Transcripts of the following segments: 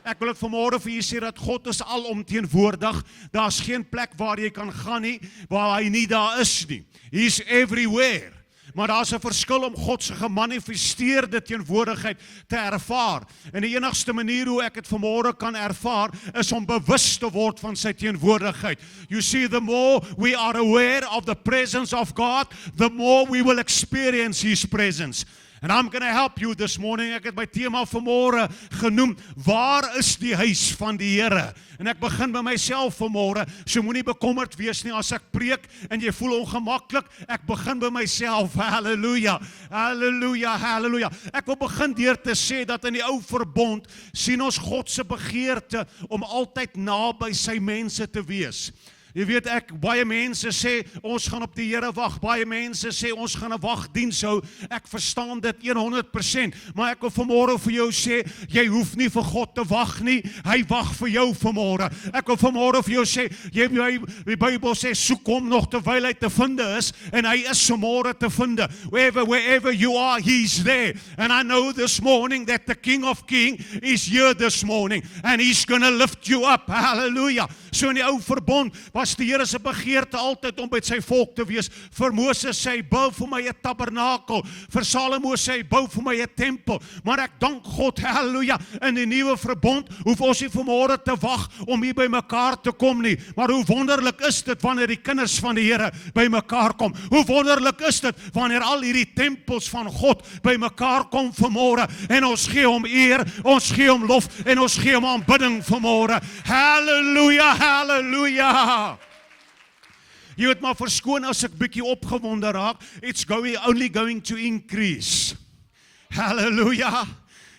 Ek wil dit vanmôre vir julle sê dat God is alomteenwoordig. Daar's geen plek waar jy kan gaan nie, waar hy nie daar is nie. He's everywhere. Maar daar's 'n verskil om God se gemanifesteerde teenwoordigheid te ervaar. En die enigste manier hoe ek dit vanmôre kan ervaar, is om bewus te word van sy teenwoordigheid. You see, the more we are aware of the presence of God, the more we will experience His presence. And I'm going to help you this morning. Ek het my tema vanmôre genoem, waar is die huis van die Here? En ek begin by myself vanmôre, so moenie bekommerd wees nie as ek preek en jy voel ongemaklik. Ek begin by myself, halleluja, halleluja, halleluja. Ek wil begin deur te sê dat in die ou verbond sien ons God se begeerte om altyd naby sy mense te wees. Jy weet baie mense sê, ons gaan op die Here wag, baie mense sê, ons gaan 'n wagdiens hou, ek verstaan dit 100%, maar ek wil vanmôre vir jou sê, jy hoef nie vir God te wag nie, hy wag vir jou vanmôre. Ek wil vanmôre vir jou sê, die Bybel sê, soek hom nog terwyl hy te vinde is, en hy is vanmôre te vinde. Wherever you are, he's there. And I know this morning that the King of Kings is here this morning, and he's gonna lift you up, hallelujah. So in die ou verbond, was die Here se begeerte altyd om by sy volk te wees. Vir Moses sê hy, bou vir my 'n tabernakel. Vir Salomo sê hy, bou vir my 'n tempel. Maar ek dank God, halleluja, in die nuwe verbond hoef ons nie vanmôre te wag om hier by mekaar te kom nie. Maar hoe wonderlik is dit wanneer die kinders van die Here by mekaar kom. Hoe wonderlik is dit wanneer al hierdie tempels van God by mekaar kom vanmôre en ons gee hom eer, ons gee hom lof en ons gee hom aanbidding vanmôre. Halleluja, halleluja. Jy moet maar verskoon as ek bietjie opgewonde raak. It's only going to increase. Hallelujah.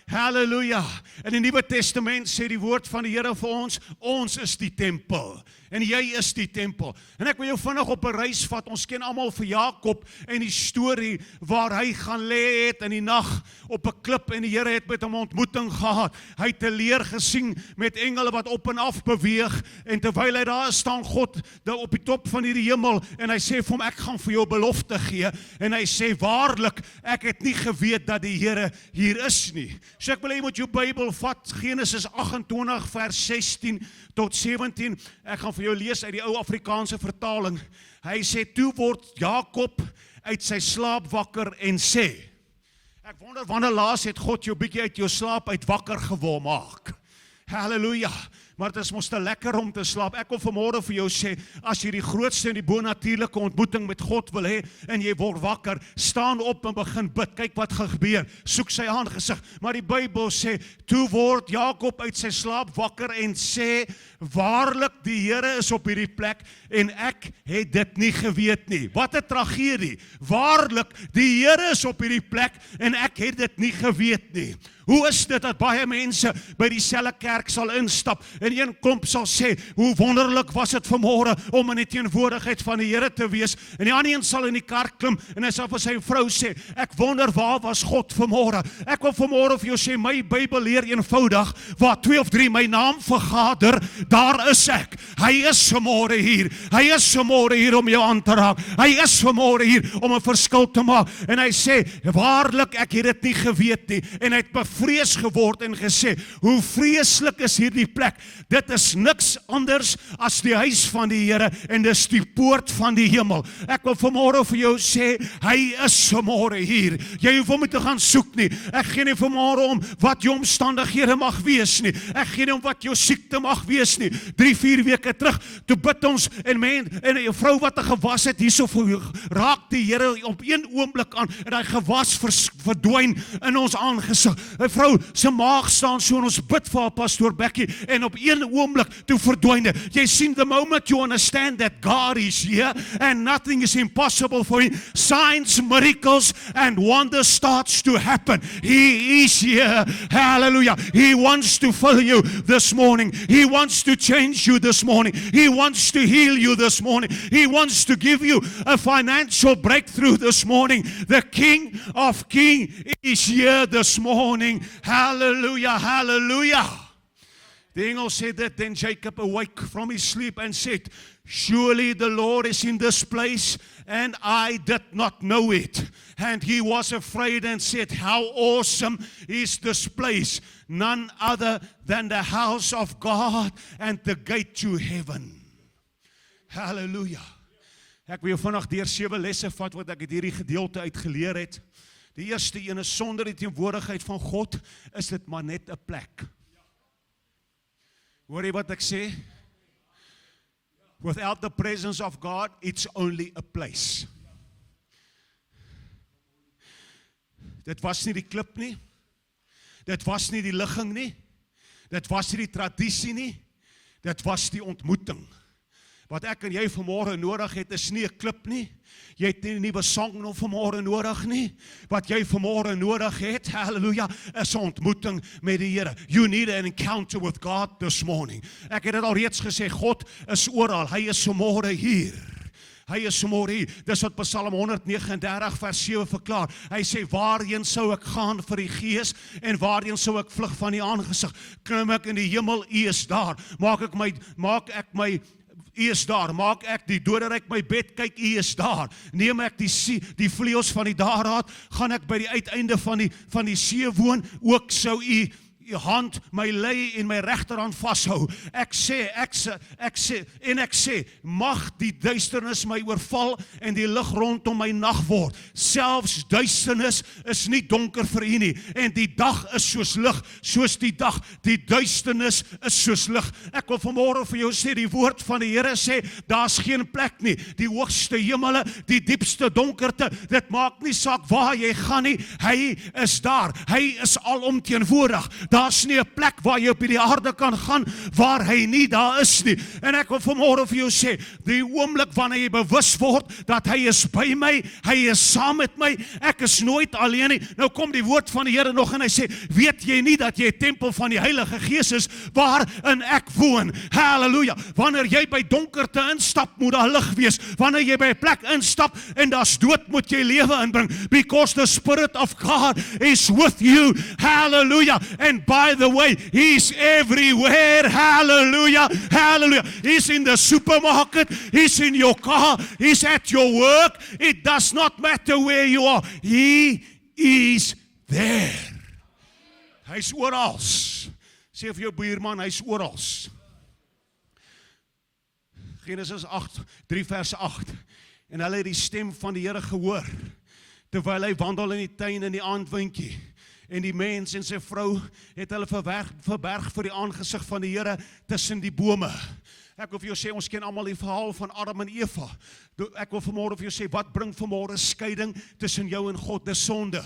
Halleluja. In die Nuwe Testament sê die woord van die Here vir ons is die tempel. En jy is die tempel. En ek wil jou vinnig op 'n reis vat. Ons ken almal vir Jakob en die storie waar hy gaan lê het in die nag op 'n klip en die Here het met hom 'n ontmoeting gehad. Hy het 'n leer gesien met engele wat op en af beweeg en terwyl hy daar staan God daar op die top van hierdie hemel en hy sê vir hom, ek gaan vir jou belofte gee. En hy sê, waarlik, ek het nie geweet dat die Here hier is nie. So ek wil hê jy moet jou Bybel vat, Genesis 28 vers 16 tot 17. Ek gaan vir jou lees uit die ou Afrikaanse vertaling. Hy sê, toe word Jakob uit sy slaap wakker en sê, ek wonder wanneer laas het God jou bietjie uit jou slaap uit wakker geword maak. Halleluja. Maar dit is mos te lekker om te slaap. Ek wil vanmôre vir jou sê, as jy die grootste en die bonatuurlike ontmoeting met God wil hê en jy word wakker, staan op en begin bid. Kyk wat gaan gebeur. Soek sy aangesig. Maar die Bybel sê, toe word Jakob uit sy slaap wakker en sê, waarlik die Here is op hierdie plek en ek het dit nie geweet nie. Wat 'n tragedie. Waarlik die Here is op hierdie plek en ek het dit nie geweet nie. Hoe is dit dat baie mense by dieselfde kerk sal instap en een klomp sal sê, hoe wonderlik was dit vanmôre om in die teenwoordigheid van die Here te wees, en die ander een sal in die kar klim en hy sal vir sy vrou sê, ek wonder waar was God vanmôre. Ek wil vanmôre vir jou sê, my Bybel leer eenvoudig, waar 2 of 3 my naam vergader, daar is ek. Hy is vanmôre hier. Hy is vanmôre hier om jou aan te raak. Hy is vanmôre hier om 'n verskil te maak. En hy sê, waarlik, ek het dit nie geweet nie. En hy het bevrees geword en gesê, hoe vreeslik is hierdie plek. Dit is niks anders as die huis van die Here en dis die poort van die hemel. Ek wil vanmôre vir jou sê, hy is vanmôre hier. Jy hoef hom nie te gaan soek nie. Ek gee nie vanmôre om wat jou omstandighede mag wees nie. Ek gee nie om wat jou siekte mag wees nie. 3-4 weke terug, toe bid ons en 'n vrou wat 'n gewas het hierso raak die Here op een oomblik aan en hy gewas verdwyn in ons aangesig. 'n Vrou se maag staan so en ons bid vir haar pastoor Becky en op een oomblik toe verdwyn dit. Jy sien, the moment you understand that God is here and nothing is impossible for him, signs, miracles and wonders starts to happen. He is here. Hallelujah. He wants to fill you this morning. He wants to change you this morning. He wants to heal you this morning. He wants to give you a financial breakthrough this morning. The King of Kings is here this morning. Hallelujah, hallelujah. The angel said that, then Jacob awake from his sleep and said, surely the Lord is in this place, and I did not know it. And he was afraid and said, how awesome is this place, none other than the house of God and the gate to heaven. Hallelujah. Ek wil jou vandag deur 7 lesse vat wat ek uit hierdie gedeelte uitgeleer het. Die eerste een is, sonder die teenwoordigheid van God, is dit maar net 'n plek. Hoor jy wat ek sê? Without the presence of God, it's only a place. Dit was nie die klip nie. Dit was nie die ligging nie. Dit was nie die tradisie nie. Dit was die ontmoeting. Wat ek en jy vanmôre nodig het, is nie 'n klip nie. Jy het nie 'n nuwe sang nog vanmôre nodig nie. Wat jy vanmôre nodig het, hallelujah, is 'n ontmoeting met die Here. You need an encounter with God this morning. Ek het dit al reeds gesê, God is oral. Hy is vanmôre hier. Hy is vanmôre hier. Dis wat Psalm 139 vers 7 verklaar. Hy sê, waarheen sou ek gaan vir die gees en waarheen sou ek vlug van die aangesig? Klim ek in die hemel, U is daar. Maak ek my U is daar, maak ek die doderyk my bed, kyk, U is daar. Neem ek die vleuels van die dageraad, gaan ek by die uiteinde van die see woon, ook sou U hand my lei en my regterhand vashou. Ek sê, mag die duisternis my oorval en die lig rondom my nag word. Selfs duisternis is nie donker vir U nie, en die dag is soos lig, soos die dag. Die duisternis is soos lig. Ek wil vanmôre vir jou sê, die woord van die Here sê, daar's geen plek nie. Die hoogste hemele, die diepste donkerte, dit maak nie saak waar jy gaan nie, hy is daar. Hy is alomteenwoordig. Daar's nie 'n plek waar jy op die aarde kan gaan waar hy nie daar is nie. En ek wil vanmôre vir jou sê, die oomblik wanneer jy bewus word dat hy is by my, hy is saam met my, ek is nooit alleen nie. Nou kom die woord van die Here nog en hy sê, weet jy nie dat jy 'n tempel van die Heilige Gees is waarin ek woon? Halleluja. Wanneer jy by donkerte instap, moet daar lig wees. Wanneer jy by 'n plek instap en daar's dood, moet jy lewe inbring, because the Spirit of God is with you. Hallelujah. And by the way, He's everywhere. Hallelujah. Hallelujah. He's in the supermarket. He's in your car. He's at your work. It does not matter where you are. He is there. Hy's oral. Sê vir jou buurman, hy's oral. Genesis 3 vers 8. En hulle het die stem van die Here gehoor, terwyl hy wandel in die tuin in die aandwindjie. En die mens en sy vrou het hulle verberg vir die aangesig van die Here tussen die bome. Ek wil vir jou sê, ons ken almal die verhaal van Adam en Eva. Ek wil vanmôre vir jou sê, wat bring vanmôre skeiding tussen jou en God? Dis sonde.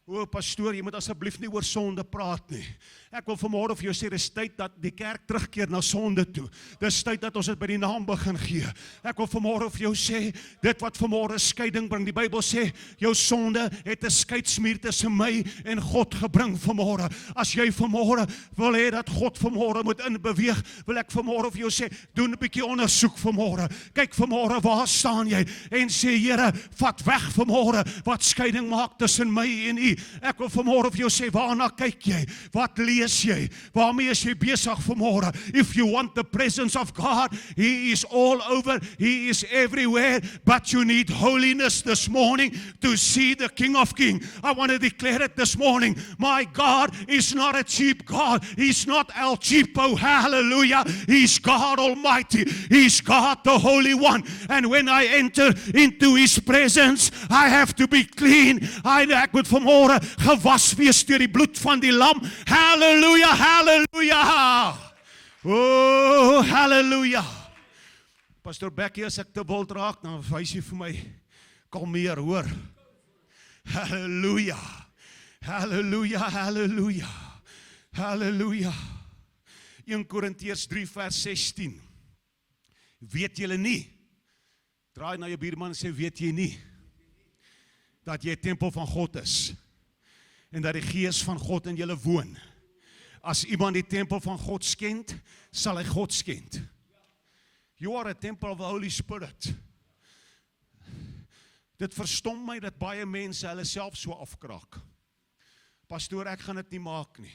O, pastoor, jy moet asseblief nie oor sonde praat nie. Ek wil vanmôre vir jou sê, dis tyd dat die kerk terugkeer na sonde toe. Dis tyd dat ons dit by die naam begin gee. Ek wil vanmôre vir jou sê, dit wat vanmôre skeiding bring, die Bybel sê, jou sonde het 'n skeidsmuur tussen my en God gebring vanmôre. As jy vanmôre wil hê dat God vanmôre moet inbeweeg, wil ek vanmôre vir jou sê, doen 'n bietjie ondersoek vanmôre. Kyk vanmôre, waar staan jy? En sê, Here, vat weg vanmôre wat skeiding maak tussen my en U. Ek wil vanmôre vir jou sê, waarna kyk jy? Wat lees jy? Waarmee is jy besig vanmôre? If you want the presence of God, He is all over, He is everywhere, but you need holiness this morning to see the King of Kings. I want to declare it this morning. My God is not a cheap God. He's not El Cheapo. Hallelujah. He's God Almighty. He's God the Holy One. And when I enter into His presence, I have to be clean. Ek moet vanmôre gewas wees deur die bloed van die lam. Hallelujah, hallelujah. Oh, hallelujah. Pastor Becky, as ek te wild raak, dan wys jy vir my, kalmeer, hoor. Hallelujah. Hallelujah, hallelujah. Hallelujah. 1 Korintiërs 3 vers 16. Weet julle nie? Draai na jou buurman en sê, weet jy nie dat jy 'n tempel van God is en dat die Gees van God in julle woon? As iemand die tempel van God skend, sal hy God skend. You are a temple of the Holy Spirit. Dit verstom my dat baie mense hulle self so afkraak. Pastoor, ek gaan dit nie maak nie.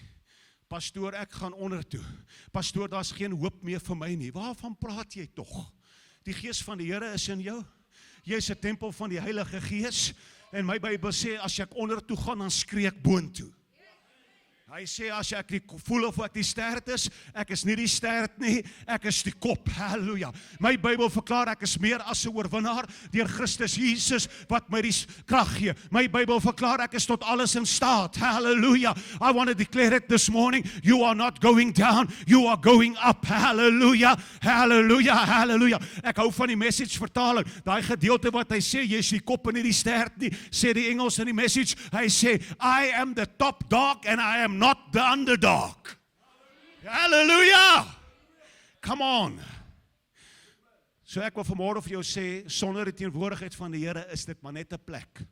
Pastoor, ek gaan onder toe. Pastoor, daar's geen hoop meer vir my nie. Waarvan praat jy tog? Die Gees van die Here is in jou. Jy is 'n tempel van die Heilige Gees en my Bybel sê as ek onder toe gaan dan skree ek boontoe. Hy sê as ek nie voel of ek die stert is, ek is nie die stert nie, ek is die kop. Halleluja. My Bybel verklaar ek is meer as 'n oorwinnaar deur Christus Jesus wat my die krag gee. My Bybel verklaar ek is tot alles in staat. Halleluja. I want to declare it this morning. You are not going down, you are going up. Halleluja. Halleluja. Halleluja. Ek hou van die Message vertaling. Daai gedeelte wat hy sê jy is die kop en nie die stert nie, sê die Engels in die Message. Hy sê I am the top dog and I am not the underdog. Hallelujah. Come on. So ek wil vanmôre vir jou sê, sonder die teenwoordigheid van die Here is dit maar net 'n plek.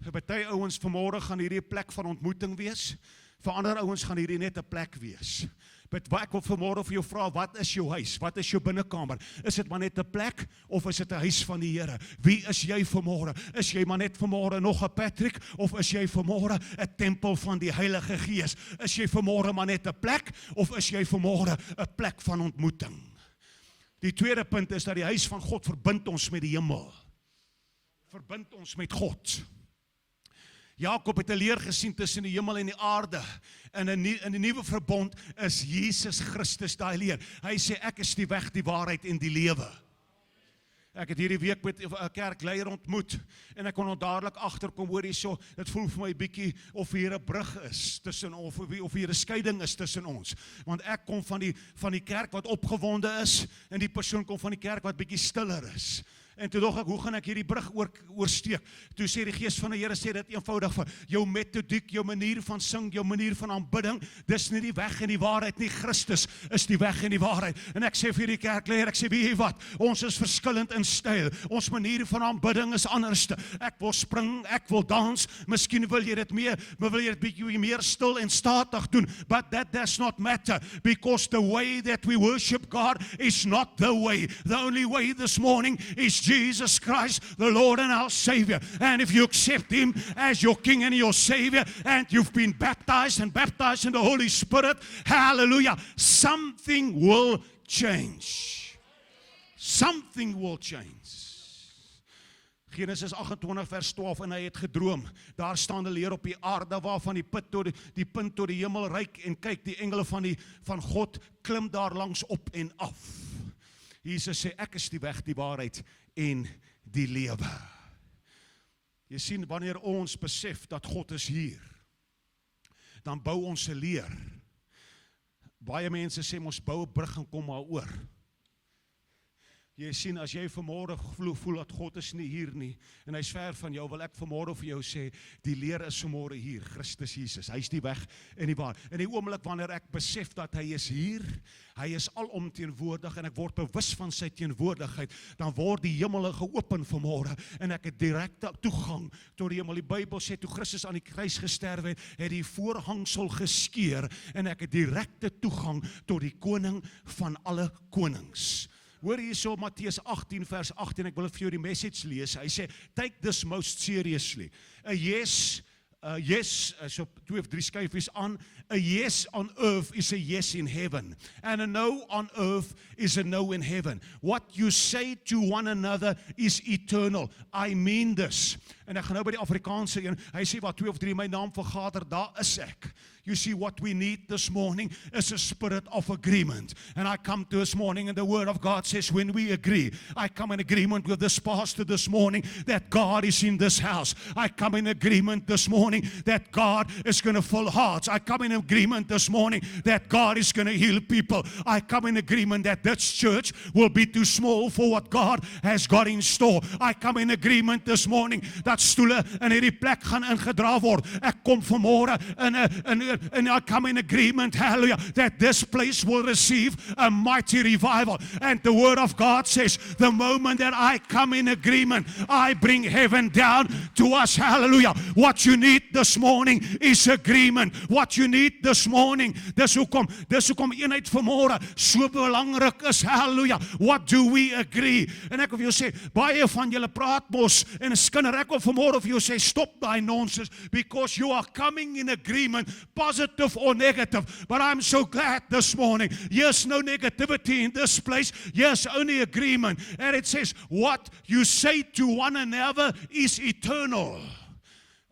Vir baie ouens vanmôre gaan hierdie 'n plek van ontmoeting wees. Vir ander ouens gaan hierdie net 'n plek wees. Ek wil vanmôre vir jou vra, wat is jou huis? Wat is jou binnekamer? Is dit maar net 'n plek of is dit 'n huis van die Here? Wie is jy vanmôre? Is jy maar net vanmôre nog 'n Patrick of is jy vanmôre 'n tempel van die Heilige Gees? Is jy vanmôre maar net 'n plek of is jy vanmôre 'n plek van ontmoeting? Die tweede punt is dat die huis van God verbind ons met die hemel. Verbind ons met God. Jakob het 'n leer gesien tussen die hemel en die aarde. In 'n nuwe verbond is Jesus Christus daai leer. Hy sê ek is die weg, die waarheid en die lewe. Ek het hierdie week met 'n kerkleier ontmoet en ek kon dadelik agterkom hoor hierso, dit voel vir my bietjie of hier 'n brug is tussen of hier 'n skeiding is tussen ons. Want ek kom van die kerk wat opgewonde is en die persoon kom van die kerk wat bietjie stiller is. En toe dog ek, hoe gaan ek hierdie brug oorsteek? Toe sê die Gees van die Here sê dit eenvoudig vir jou metodiek, jou manier van sing, jou manier van aanbidding, dis nie die weg en die waarheid nie, Christus is die weg en die waarheid. En ek sê vir die kerkleier, ek sê weet jy wat, ons is verskillend in styl, ons manier van aanbidding is anderste. Ek wil spring, ek wil dans, miskien wil jy dit meer, maar wil jy dit bietjie meer stil en statig doen, but that does not matter, because the way that we worship God is not the way. The only way this morning is Jesus Christ, the Lord and our Savior. And if you accept Him as your King and your Savior, and you've been baptized in the Holy Spirit, hallelujah, something will change. Something will change. Genesis 28 vers 12, en hy het gedroom, daar staan 'n leer op die aarde, waarvan die punt tot die hemel reik, en kyk, die engele van God klim daar langs op en af. Jesus sê, ek is die weg, die waarheid en die lewe. Jy sien, wanneer ons besef dat God is hier, dan bou ons 'n leer. Baie mense sê, ons bou 'n brug en kom maar oor. Jy sien, as jy vanmôre voel dat God is nie hier nie, en hy's ver van jou, wil ek vanmôre vir jou sê, die leer is vanmôre hier, Christus Jesus, hy is die weg en die waarheid. In die oomblik wanneer ek besef dat hy is hier, hy is alomteenwoordig, en ek word bewus van sy teenwoordigheid, dan word die hemele geopen vanmôre, en ek het direkte toegang tot die hemel. Die Bybel sê, toe Christus aan die kruis gesterf het die voorhangsel geskeur, en ek het direkte toegang tot die koning van alle konings. Hoor hierso Matteus 18 vers 18, ek wil vir jou die message lees. Hy sê, take this most seriously. A yes, so 2 of 3 skyfies aan. A yes on earth is a yes in heaven. And a no on earth is a no in heaven. What you say to one another is eternal. I mean this. En ek gaan nou by die Afrikaanse een, hy sê wat 2 of 3 my naam vergader, daar is ek. You see, what we need this morning is a spirit of agreement. And I come to this morning and the word of God says, when we agree, I come in agreement with this pastor this morning that God is in this house. I come in agreement this morning that God is going to fill hearts. I come in agreement this morning that God is going to heal people. I come in agreement that this church will be too small for what God has got in store. I come in agreement this morning dat stoele in hierdie plek gaan ingedra word. Ek kom vanmôre and I come in agreement, hallelujah, that this place will receive a mighty revival. And the word of God says, the moment that I come in agreement, I bring heaven down to us, hallelujah. What you need this morning is agreement. What you need this morning, dis hoekom eenheid vanmôre so belangrik is, hallelujah. What do we agree? En ek wil jou sê, baie van julle praat mos en skinder, ek wil vanmôre vir jou sê, stop daai nonsense, because you are coming in agreement, positive or negative. But I'm so glad this morning, yes, no negativity in this place, yes, only agreement. And it says, what you say to one another is eternal.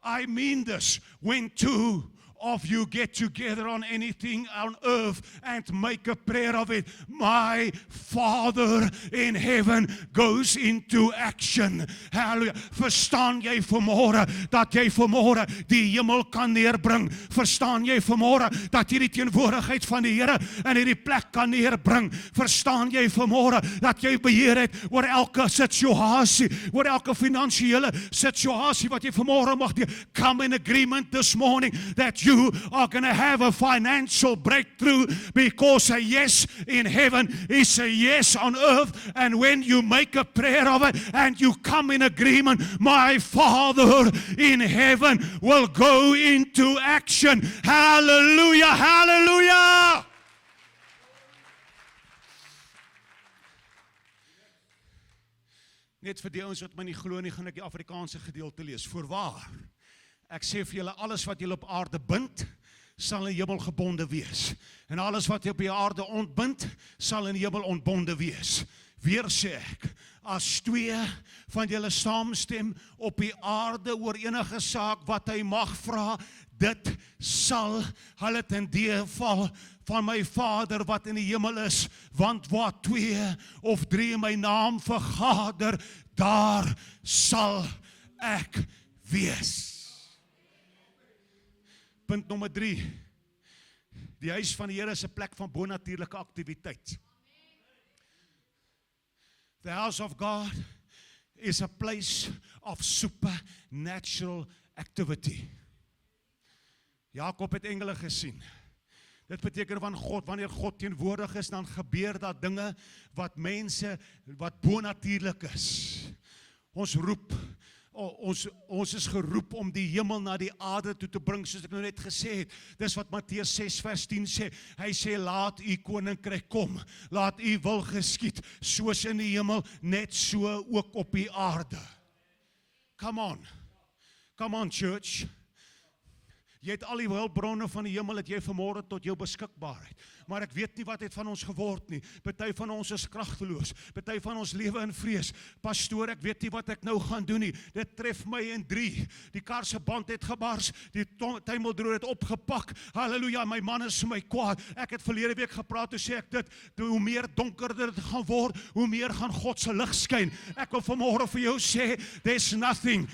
I mean this, when two of you get together on anything on earth and make a prayer of it, my Father in heaven goes into action. Hallelujah. Verstaan jy vanmôre dat jy vanmôre die hemel kan neerbring? Verstaan jy vanmôre dat jy die teenwoordigheid van die Here in hierdie plek kan neerbring? Verstaan jy vanmôre dat jy beheer het oor elke situasie, oor elke finansiële situasie wat jy vanmôre mag doen? Come in agreement this morning that you are going to have a financial breakthrough, because a yes in heaven is a yes on earth. And when you make a prayer of it and you come in agreement, my Father in heaven will go into action. Hallelujah, hallelujah. Net vir die ouens wat my nie glo nie, gaan ek die Afrikaanse gedeelte lees. Voorwaar, ek sê vir julle, alles wat julle op aarde bind, sal in die hemel gebonde wees. En alles wat jy op die aarde ontbind, sal in die hemel ontbonde wees. Weer sê ek, as twee van julle saamstem op die aarde oor enige saak wat hy mag vra, dit sal hulle ten deel val van my Vader wat in die hemel is, want waar twee of drie in my naam vergader, daar sal ek wees. Punt nommer 3. Die huis van die Here is 'n plek van bonatuurlike aktiwiteit. The house of God is a place of supernatural activity. Jakob het engele gesien. Dit beteken van God, wanneer God teenwoordig is, dan gebeur daar dinge wat mense, wat bonatuurlik is. Ons roep, ons is geroep om die hemel na die aarde toe te bring, soos ek nou net gesê het. Dis wat Matteus 6 vers 10 sê. Hy sê, laat u koninkryk kom, laat u wil geskied, soos in die hemel, net so ook op die aarde. Come on church. Jy het al die hulpbronne van die hemel, het jy vanmôre tot jou beskikbaarheid. Maar ek weet nie wat het van ons geword nie. Party van ons is kragteloos. Party van ons lewe in vrees. Pastoor, ek weet nie wat ek nou gaan doen nie. Dit tref my in 3. Die kar se band het gebars. Die tuimeldroër het opgepak. Halleluja, my man is vir my kwaad. Ek het verlede week gepraat, toe sê ek dit, hoe meer donkerder dit gaan word, hoe meer gaan God se lig skyn. Ek wil vanmôre vir jou sê, there's nothing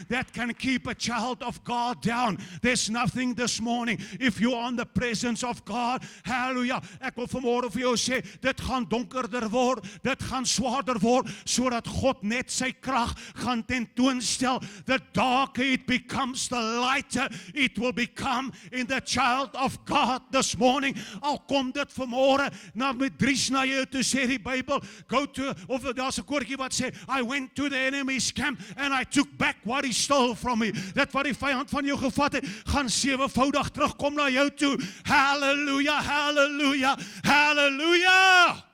that can keep a child of God down. There's nothing this morning, if you are in the presence of God, hallelujah, ek wil vanmôre vir jou sê, dit gaan donkerder word, dit gaan swaarder word, sodat God net sy krag gaan tentoonstel. The darker it becomes, the lighter it will become in the child of God this morning. Al kom dit vanmôre, nou met Dries na jou toe sê die Bybel, go to, of daar's 'n koortjie wat sê, I went to the enemy's camp and I took back what he stole from me. Dit wat die vyand van jou gevat het, gaan 7voudig terugkom na jou toe. Halleluja, halleluja, halleluja.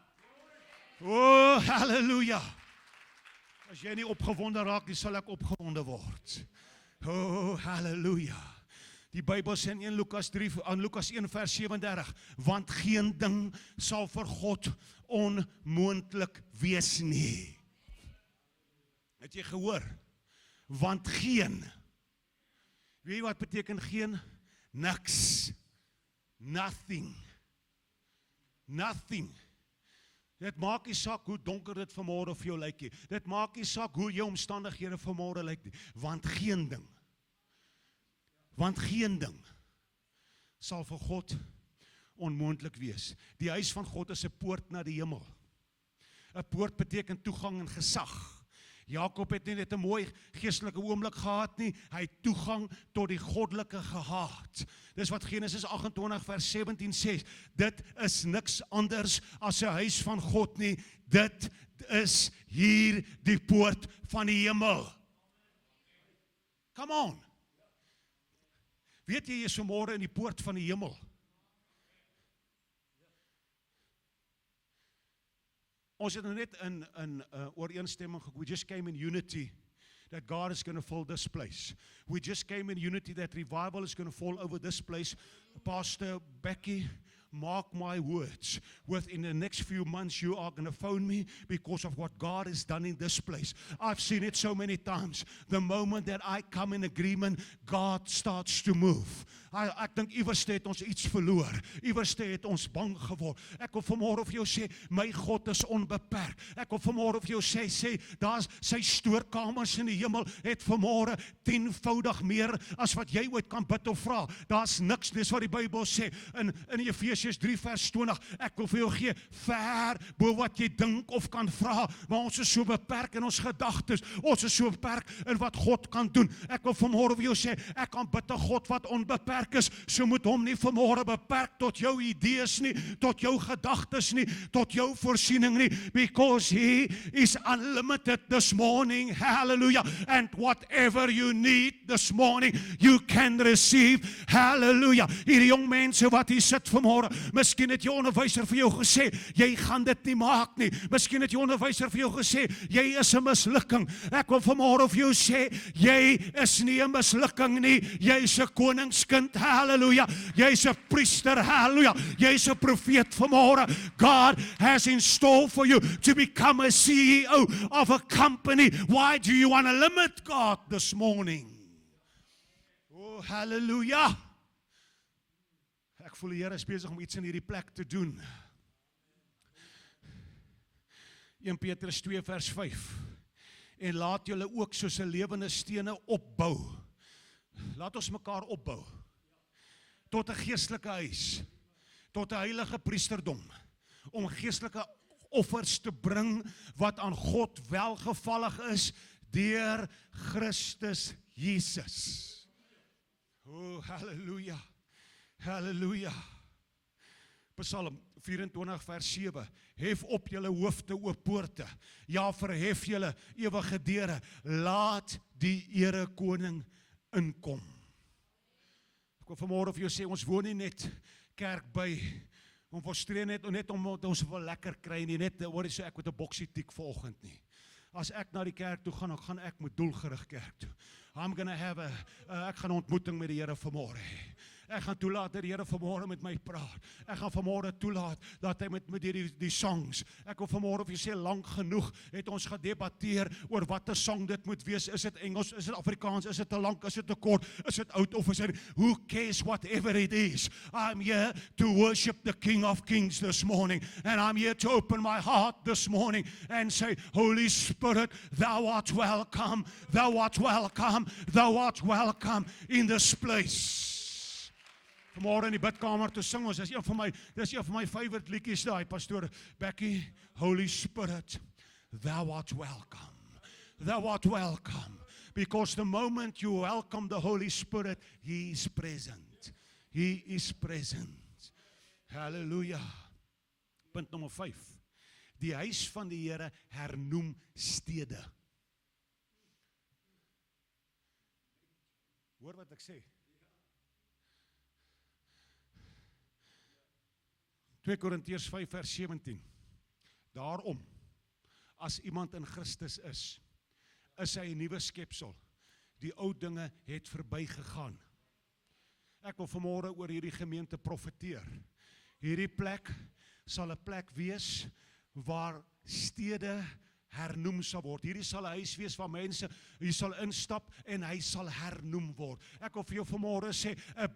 Oh, halleluja. As jy nie opgewonde raak nie, sal ek opgewonde word. Oh, halleluja. Die Bybel sê in Lukas 1 vers 37, want geen ding sal vir God onmoontlik wees nie. Het jy gehoor? Want geen. Weet jy wat beteken geen? Niks. Nothing. Dit maak nie saak hoe donker dit vanmôre vir jou lyk nie. Dit maak nie saak hoe jou omstandighede vanmôre lyk nie. Want geen ding sal vir God onmoontlik wees. Die huis van God is 'n poort na die hemel. 'n Poort beteken toegang en gesag. Jakob het nie net 'n mooi geestelike oomblik gehad nie, hy het toegang tot die goddelike gehad. Dis wat Genesis 28 vers 17 sê, dit is niks anders as 'n huis van God nie, dit is hier die poort van die hemel. Come on. Weet jy is vanmôre in die poort van die hemel? Ons het nou net in ooreenstemming, we just came in unity. that God is going to fill this place. We just came in unity that revival is going to fall over this place. Pastor Becky, mark my words, within the next few months you are going to phone me because of what God has done in this place. I've seen it so many times. The moment that I come in agreement, God starts to move. Ek dink iewers het ons iets verloor. Iewers het ons bang geword. Ek wil vanmôre vir jou sê, my God is onbeperk. Ek wil vanmôre vir jou sê, daar's sy stoorkamers in die hemel het vanmôre 10voudig meer as wat jy ooit kan bid of vra. Daar's niks, dis wat die Bybel sê in Efesiërs 3 vers 20. Ek wil vir jou gee ver bo wat jy dink of kan vra, maar ons is so beperk in ons gedagtes. Ons is so beperk in wat God kan doen. Ek wil vanmôre vir jou sê, ek kan bid 'n God wat onbeperk is, so moet hom nie vanmôre beperk tot jou idees nie, tot jou gedagtes nie, tot jou voorsiening nie, because he is unlimited this morning. Hallelujah. And whatever you need this morning, you can receive. Hallelujah. Hierdie jong mense wat hier sit vanmôre, miskien het jou onderwyser vir jou gesê, jy gaan dit nie maak nie. Miskien het jou onderwyser vir jou gesê, jy is 'n mislukking. Ek wil vanmôre vir jou sê, jy is nie 'n mislukking nie. Jy is 'n koningskind. Hallelujah. Jy's 'n priester. Hallelujah. Jy's 'n profeet vanmôre. God has in store for you to become a CEO of a company. Why do you want to limit God this morning? Oh, hallelujah. Ek voel die Here is besig om iets in hierdie plek te doen. 1 Petrus 2 vers 5. En laat julle ook soos 'n lewende stene opbou. Laat ons mekaar opbou. Tot 'n geestelike huis, tot 'n heilige priesterdom, om geestelike offers te bring wat aan God welgevallig is deur Christus Jesus. Oh, hallelujah, hallelujah. Psalm 24 vers 7, hef op julle hoofde o poorte, ja verhef julle ewige deure, laat die Here koning inkom. Ek wil vanmôre vir jou sê, ons woon nie net kerk by, ons frustreer net om ons wil lekker kry nie, net hoor jy so ek met 'n boksie tik vanoggend nie. As ek na die kerk toe gaan, dan gaan ek met doelgerig kerk toe. I'm gonna have ek gaan 'n ontmoeting met die Here vanmôre hê. Ek gaan toelaat dat die Here vanmôre met my praat. Ek gaan vanmôre toelaat dat hy met die songs. Ek wil vanmôre vir jou sê, lank genoeg het ons gedebatteer oor watter song dit moet wees. Is dit Engels, is dit Afrikaans, is dit te lank, is dit te kort, is dit oud of is dit, who cares, whatever it is. I'm here to worship the King of Kings this morning, and I'm here to open my heart this morning and say, Holy Spirit, thou art welcome, thou art welcome, thou art welcome in this place. Vanmôre in die bidkamer te sing ons, dis een van my favorite liedjies daai, Pastor Becky, Holy Spirit, thou art welcome. Thou art welcome. Because the moment you welcome the Holy Spirit, He is present. He is present. Hallelujah. Punt nommer 5. Die huis van die Here hernoem stede. Hoor wat ek sê. 2 Korintiërs 5 vers 17. Daarom, as iemand in Christus is hy 'n nuwe skepsel. Die ou dinge het verbygegaan. Ek wil vanmôre oor hierdie gemeente profeteer. Hierdie plek sal 'n plek wees waar stede hernoem sal word. Hierdie sal 'n huis wees waar mense hier sal instap en hy sal hernoem word. Ek wil vir jou vanmôre sê, 'n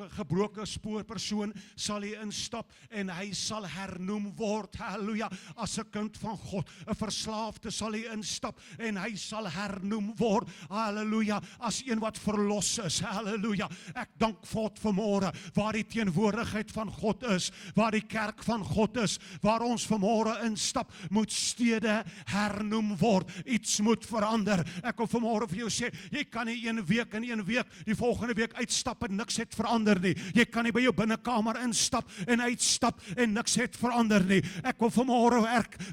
gebroke spoorpersoon sal hier instap en hy sal hernoem word. Halleluja. As 'n kind van God, 'n verslaafde sal hier instap en hy sal hernoem word. Halleluja. As een wat verlos is. Halleluja. Ek dank God vanmôre waar die teenwoordigheid van God is, waar die kerk van God is, waar ons vanmôre instap, moet stede hernoem word. Iets moet verander. Ek wil vanmôre vir jou sê, jy kan nie een week die volgende week uitstap en niks het verander nie. Jy kan nie by jou binnekamer instap en uitstap en niks het verander nie. Ek wil vanmôre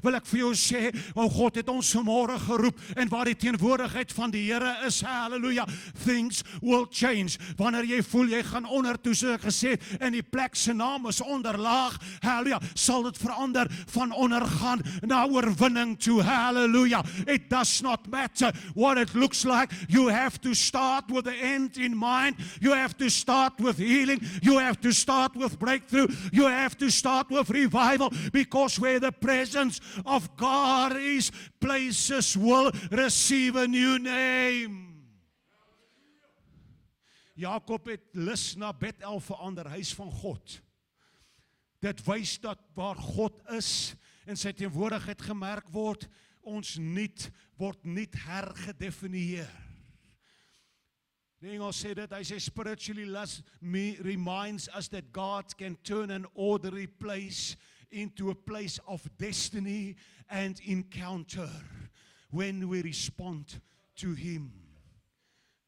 wil ek vir jou sê, God het ons vanmôre geroep en waar die teenwoordigheid van die Here is, hallelujah, things will change. Wanneer jy voel jy gaan onder toe, so gesê, en die plek se naam is onderlaag, hallelujah, sal dit verander van ondergaan na oorwinning toe. hallelujah. It does not matter what it looks like. You have to start with the end in mind. You have to start with healing. You have to start with breakthrough. You have to start with revival, because where the presence of God is, places will receive a new name. Jakob het lus na Bethel verander, huis van God. Dit wys dat waar God is en sy teenwoordigheid gemerk word, ons word nie hergedefinieer. Die Engels sê dit, hy sê spiritually reminds us that God can turn an ordinary place into a place of destiny and encounter when we respond to Him.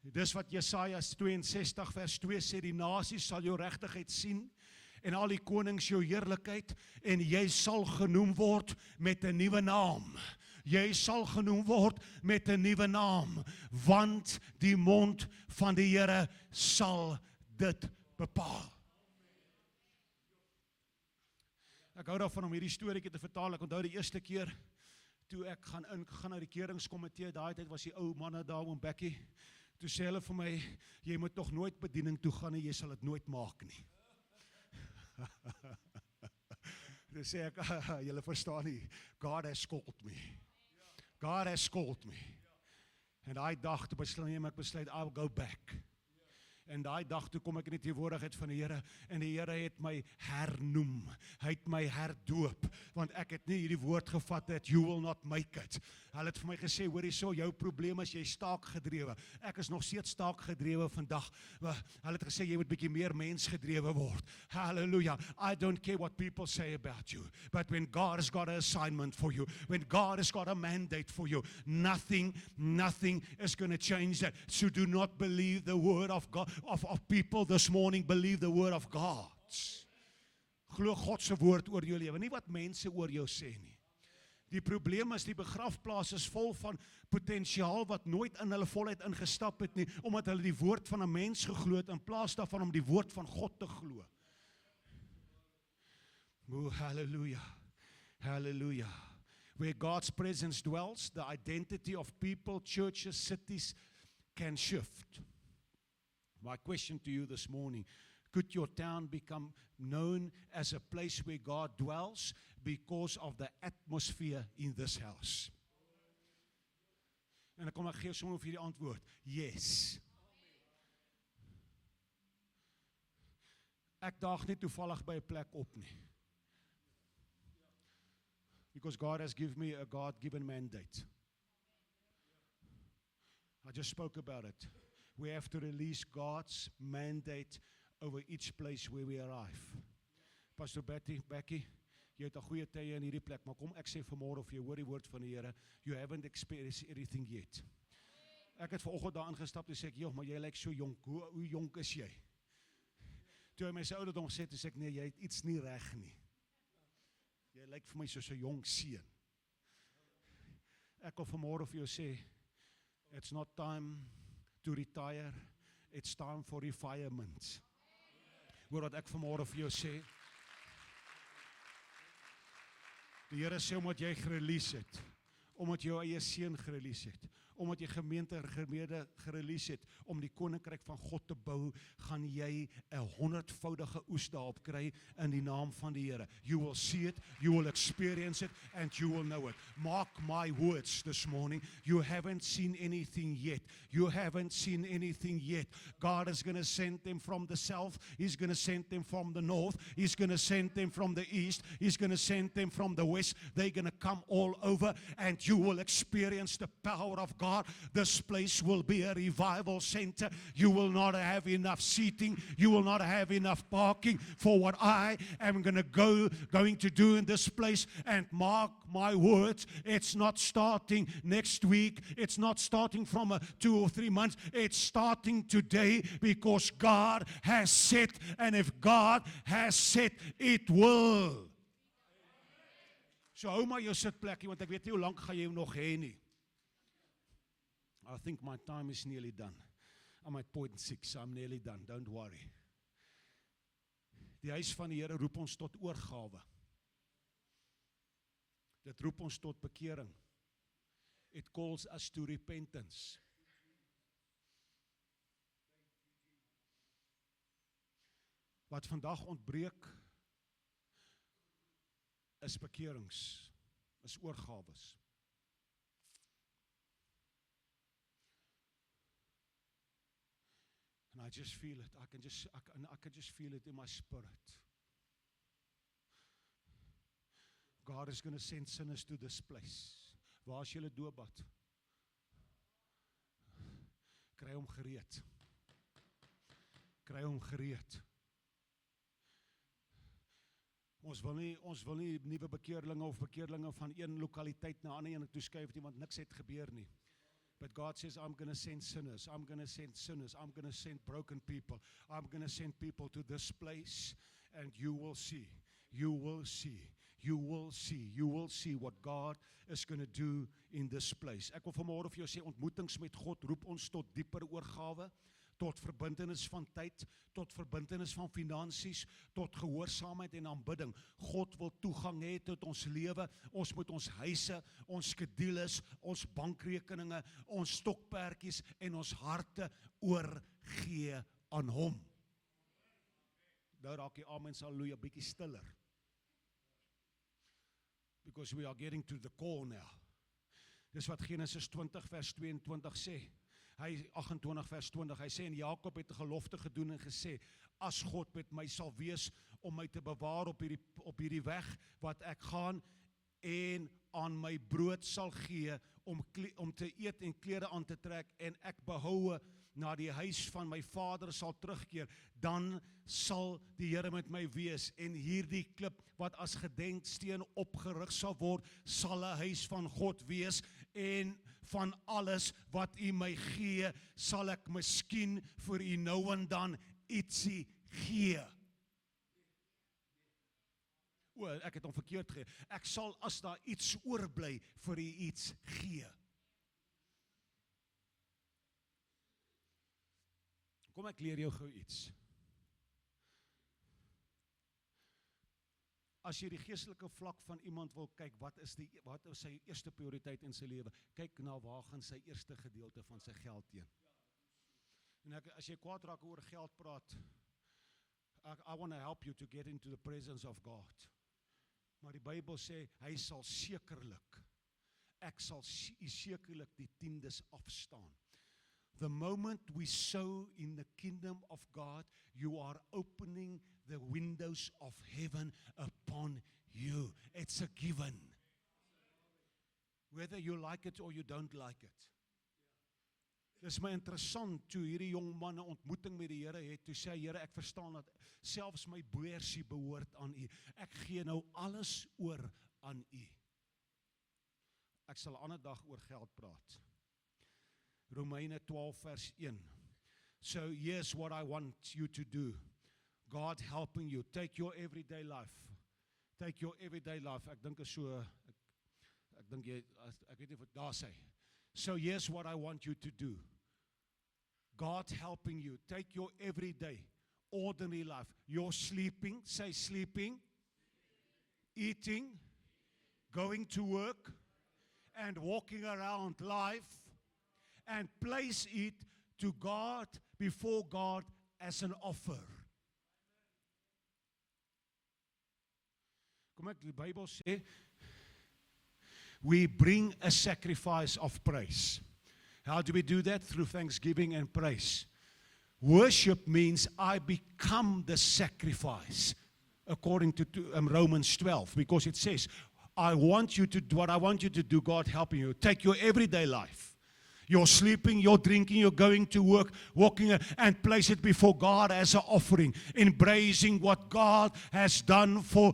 Dis wat Jesaja 62 vers 2 sê, die nasies sal jou regtigheid sien en al die konings jou heerlikheid, en jy sal genoem word met 'n nuwe naam. Jy sal genoem word met 'n nuwe naam, want die mond van die Here sal dit bepaal. Ek hou daarvan om hierdie storieetjie te vertaal. Ek onthou die eerste keer toe ek gaan na die keringskomitee, daai tyd was die ou manne daar, oom Bekkie. Toe sê hulle vir my, jy moet nog nooit bediening toe gaan nie, jy sal dit nooit maak nie. Toe sê ek, julle verstaan nie, God has called me. God has called me. En daai dag toe ek besluit, I'll go back. En daai dag toe kom ek in die teenwoordigheid van die Here, en die Here het my hernoem, hy het my herdoop, want ek het nie hierdie woord gevat dat you will not make it. Hulle het vir my gesê, hoor hierso, jou probleem is jy staakgedrewe. Ek is nog steeds staakgedrewe vandag. Hulle het gesê jy moet bietjie meer mensgedrewe word. Hallelujah. I don't care what people say about you, but when God has got an assignment for you, when God has got a mandate for you, nothing is going to change that. So do not believe the word of God. Of people this morning, believe the word of God. Glo God se woord oor jou lewe, nie wat mense oor jou sê nie. Die probleem is, die begrafplaas is vol van potensiaal wat nooit in hulle volheid ingestap het nie, omdat hulle die woord van 'n mens geglo het, in plaas daarvan om die woord van God te glo. Oh, hallelujah. Hallelujah. Where God's presence dwells, the identity of people, churches, cities can shift. My question to you this morning, could your town become known as a place where God dwells because of the atmosphere in this house? En dan kom ek gee sommer vir die antwoord, yes. Ek daag nie toevallig by 'n plek op nie. Because God has given me a God-given mandate. I just spoke about it. We have to release God's mandate over each place where we arrive. Pastor Becky, jy het 'n goeie tye in hierdie plek, maar kom ek sê vanmôre of jy hoor die woord van die Here, you haven't experienced everything yet. Ek het vanoggend daar ingestap en sê ek, joh, maar jy lyk so jonk. Hoe jonk is jy? Toe hy my se ouderdom sê, toe sê ek, nee, jy het iets nie reg nie. Jy lyk vir my soos 'n jong seun. Ek wil vanmôre vir jou sê, it's not time to retire, it's time for refinement. Hoor wat ek vanmôre vir jou sê. Die Here sê, omdat jy gerelease het, omdat jou eie seun gerelease het, omdat jy gemeente gerelease het, om die koninkryk van God te bou, gaan jy 'n 100voudige oes daarop kry in die naam van die Here. You will see it, you will experience it, and you will know it. Mark my words this morning, you haven't seen anything yet. You haven't seen anything yet. God is going to send them from the south, He's going to send them from the north, He's going to send them from the east, He's going to send them from the west. They're going to come all over, and you will experience the power of God. This place will be a revival center. You will not have enough seating. You will not have enough parking for what I am going to do in this place. And mark my words, it's not starting next week. It's not starting from 2 or 3 months. It's starting today, because God has said, and if God has said, it will. So hou maar jou sitplekkie, want ek weet nie hoe lank gaan jy nog hê nie. I think my time is nearly done. I'm at point 6, I'm nearly done, don't worry. Die huis van die Here roep ons tot oorgawe. Dit roep ons tot bekering. It calls us to repentance. Wat vandag ontbreek, is bekerings, is oorgawes. And I just feel it. I can just feel it in my spirit. God is going to send sinners to this place. Waar is julle doopbad? Kry hom gereed. Kry hom gereed. Ons wil nie nuwe bekeerlinge of bekeerlinge van een lokaliteit na ander een toe skuif nie, want niks het gebeur nie. But God says, I'm going to send sinners. I'm going to send sinners. I'm going to send broken people. I'm going to send people to this place, and you will see. You will see. You will see. You will see what God is going to do in this place. Ek wil vanmôre vir jou sê, ontmoetings met God roep ons tot dieper oorgawe, tot verbintenis van tyd, tot verbintenis van finansies, tot gehoorsaamheid en aanbidding. God wil toegang hê tot ons lewe. Ons moet ons huise, ons skedules, ons bankrekeninge, ons stokperdjies en ons harte oorgee aan hom. Nou raak die amens haleluja bietjie stiller. Because we are getting to the core now. Dis wat Genesis 20 vers 22 sê. Hy 28 vers 20, hy sê, en Jakob het 'n gelofte gedoen en gesê, as God met my sal wees om my te bewaar op hierdie weg wat ek gaan, en aan my brood sal gee om te eet en klere aan te trek, en ek behoue na die huis van my vader sal terugkeer, dan sal die Here met my wees, en hierdie klip wat as gedenksteen opgerig sal word, sal 'n huis van God wees, en van alles wat U my gee, sal ek miskien vir U nou en dan ietsie gee. Ek het hom verkeerd gegee. Ek sal as daar iets oorbly vir U iets gee. Kom ek leer jou gou iets. As jy die geestelike vlak van iemand wil kyk, wat is sy eerste prioriteit in sy lewe? Kyk na waar gaan sy eerste gedeelte van sy geld heen. En as jy kwaad raak oor geld praat, I want to help you to get into the presence of God. Maar die Bybel sê, hy sal sekerlik, ek sal sekerlik die tiendes afstaan. The moment we sow in the kingdom of God, you are opening the windows of heaven upon you. It's a given. Whether you like it or you don't like it. Dis my interessant toe hierdie jong man 'n ontmoeting met die Here het, toe sê Here, ek verstaan dat selfs my beursie behoort aan U. Ek gee nou alles oor aan U. Ek sal 'n ander dag oor geld praat. Romeine 12 vers 1. So here's what I want you to do. God helping you. Take your everyday life. Take your everyday life. Ek dink is so, ek dink jy, ek weet nie wat daar sê. So here's what I want you to do. God helping you. Take your everyday, ordinary life. You're sleeping, say sleeping, eating, going to work, and walking around life, and place it to God, before God, as an offer. Kom ek, die Bybel sê, we bring a sacrifice of praise. How do we do that? Through thanksgiving and praise. Worship means I become the sacrifice, according to Romans 12, because it says, what I want you to do, God helping you. Take your everyday life. You're sleeping, you're drinking, you're going to work, walking, and place it before God as an offering. Embracing what God has done for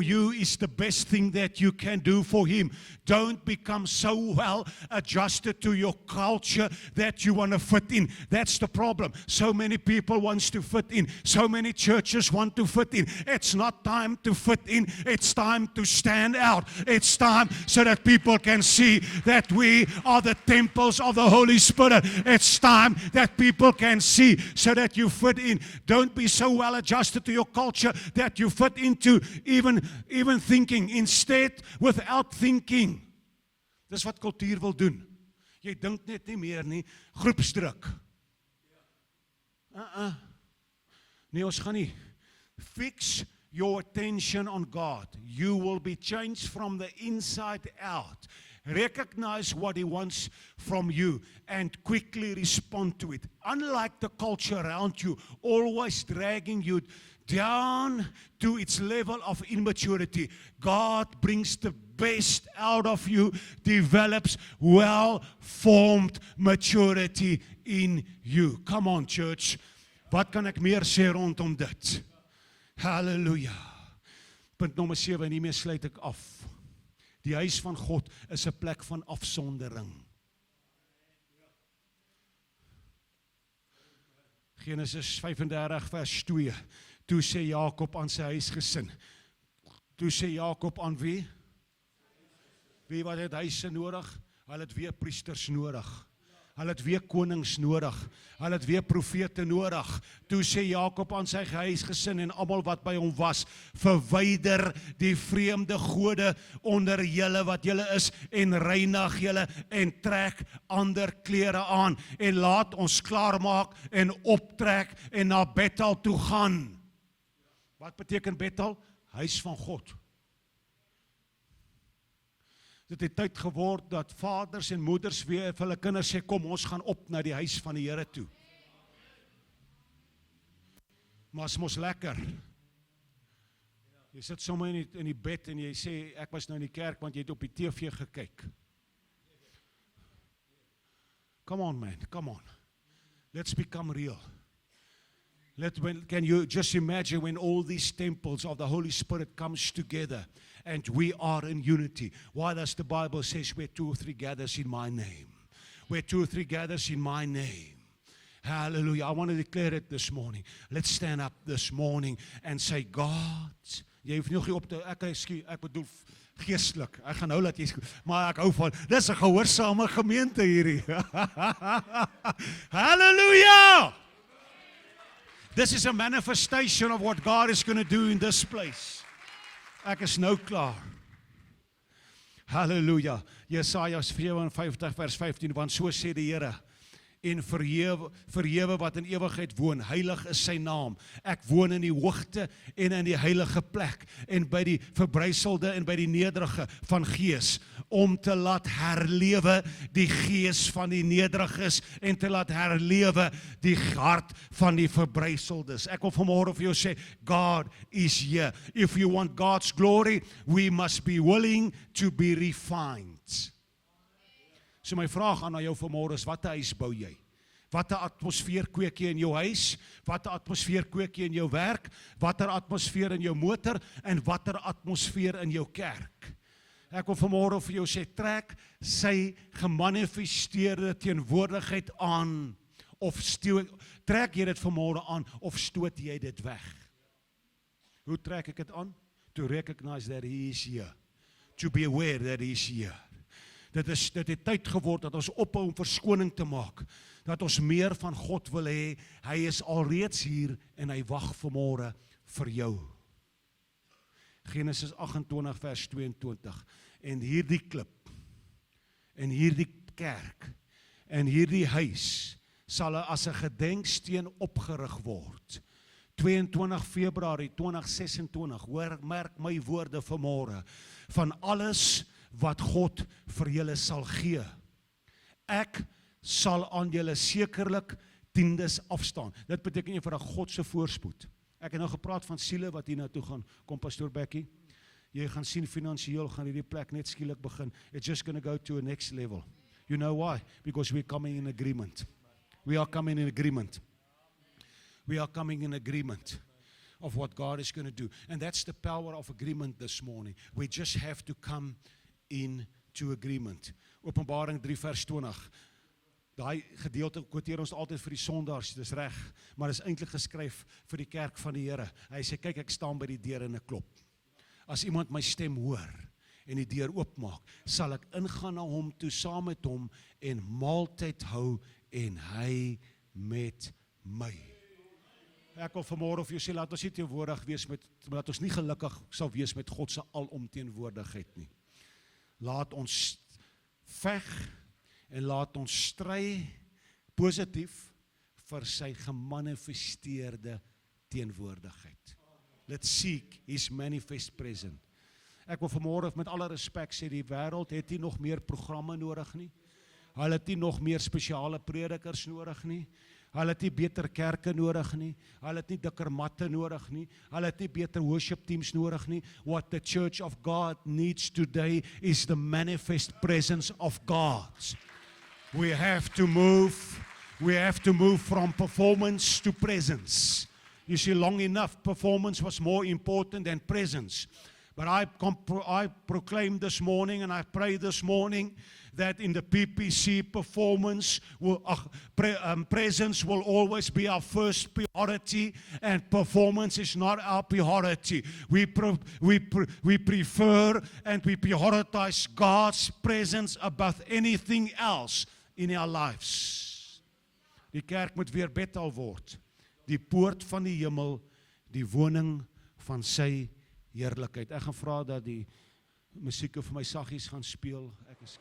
you is the best thing that you can do for Him. Don't become so well adjusted to your culture that you want to fit in. That's the problem. So many people want to fit in. So many churches want to fit in. It's not time to fit in. It's time to stand out. It's time so that people can see that we are the temples of the Holy Spirit. It's time that people can see so that you fit in. Don't be so well adjusted to your culture that you fit into even thinking. Instead, without thinking, Dis wat kultuur wil doen. Jy dink net nie meer nie, groepsdruk. Nee, ons gaan nie. Fix your attention on God. You will be changed from the inside out. Recognize what He wants from you and quickly respond to it. Unlike the culture around you, always dragging you down to its level of immaturity, God brings the best out of you, develops well-formed maturity in you. Come on, church. Wat kan ek meer sê rondom dit? Halleluja. Punt nommer 7, en hiermee sluit ek af. Die huis van God is 'n plek van afsondering. Genesis 35 vers 2. Toe sê Jakob aan sy huisgesin. Toe sê Jakob aan wie? Wie wat het huise nodig? Hulle het weer priesters nodig. Hulle het weer konings nodig. Hulle het weer profete nodig. Toe sê Jakob aan sy huisgesin en almal wat by hom was, verwyder die vreemde gode onder julle wat julle is en reinig julle en trek ander klere aan en laat ons klaarmaak en optrek en na Bethel toe gaan. Wat beteken Bethel? Huis van God. Dit het tyd geword dat vaders en moeders weer vir hulle kinders sê, kom, ons gaan op na die huis van die Here toe. Maar is mos lekker. Jy sit sommer in die bed en jy sê, ek was nou in die kerk, want jy het op die TV gekyk. Come on, man, come on. Let's become real. Can you just imagine when all these temples of the Holy Spirit comes together and we are in unity? Why does the Bible says where 2 or 3 gathers in my name? Where 2 or 3 gathers in my name. Hallelujah. I want to declare it this morning. Let's stand up this morning and say, God, jy hoef nog nie op te, ek bedoel geestelik, ek gaan nou laat jy, maar ek hou van, dis 'n gehoorsame gemeente hierdie. Hallelujah! This is a manifestation of what God is going to do in this place. Ek is nou klaar. Halleluja. Jesaja 54 vers 15, want so sê die Here, en verhewe wat in ewigheid woon, heilig is sy naam. Ek woon in die hoogte en in die heilige plek, en by die verbryselde en by die nederige van gees, om te laat herlewe die gees van die nederiges, en te laat herlewe die hart van die verbrysseldes. Ek wil vanmôre vir jou sê, God is here. If you want God's glory, we must be willing to be refined. So my vraag aan jou vanmôre is, watter huis bou jy? Watter atmosfeer kweek jy in jou huis? Watter atmosfeer kweek jy in jou werk? Watter atmosfeer in jou motor? En watter atmosfeer in jou kerk? Ek wil vanmôre vir jou sê, trek sy gemanifesteerde teenwoordigheid aan, of trek jy dit vanmôre aan, of stoot jy dit weg? Hoe trek ek dit aan? To recognize that He is here. To be aware that He is here. Dit het tyd geword dat ons ophou om verskoning te maak, dat ons meer van God wil hê. Hy is alreeds hier en hy wag vanmôre vir jou. Genesis 28 vers 22. En hierdie klip, en hierdie kerk, en hierdie huis sal as 'n gedenksteen opgerig word. 22 Februarie 2026, hoor, merk my woorde vanmôre, van alles wat God vir julle sal gee. Ek sal aan julle sekerlik tiendes afstaan. Dit beteken eenvoudig God se voorspoed. Ek het nou gepraat van siele wat hier na toe gaan. Kom Pastoor Becky, jy gaan sien finansiëel gaan hierdie plek net skielik begin. It's just going to go to a next level. You know why? Because we're coming in agreement. We are coming in agreement. We are coming in agreement of what God is going to do. And that's the power of agreement this morning. We just have to come into agreement. Openbaring 3 vers 20. Daai gedeelte quoteer ons altyd vir die sondaars, dis reg, maar is eintlik geskryf vir die kerk van die Here. Hy sê, kyk, ek staan by die deur en ek klop. As iemand my stem hoor en die deur oopmaak, sal ek ingaan na hom toe saam met hom en maaltyd hou en hy met my. Ek wil vanmôre vir jou sê, laat ons nie teenwoordig wees laat ons nie gelukkig sal wees met God se alomteenwoordigheid nie. Laat ons veg en laat ons stry positief vir sy gemanifesteerde teenwoordigheid. Let's seek his manifest presence. Ek wil vanmôre met alle respek sê, die wêreld het nie nog meer programme nodig nie. Hulle het nie nog meer spesiale predikers nodig nie. Hulle het nie beter kerke nodig nie. Hulle het nie dikker matte nodig nie. Hulle het nie beter worship teams nodig nie. What the church of God needs today is the manifest presence of God. We have to move from performance to presence. You see, long enough performance was more important than presence. But I proclaim this morning and I pray this morning that in the PPC presence will always be our first priority, and performance is not our priority. We prefer and we prioritize God's presence above anything else in our lives. Die kerk moet weer Bethel word, die poort van die hemel, die woning van sy heerlikheid. Ek gaan vra dat die musiek vir my saggies gaan speel. Ek is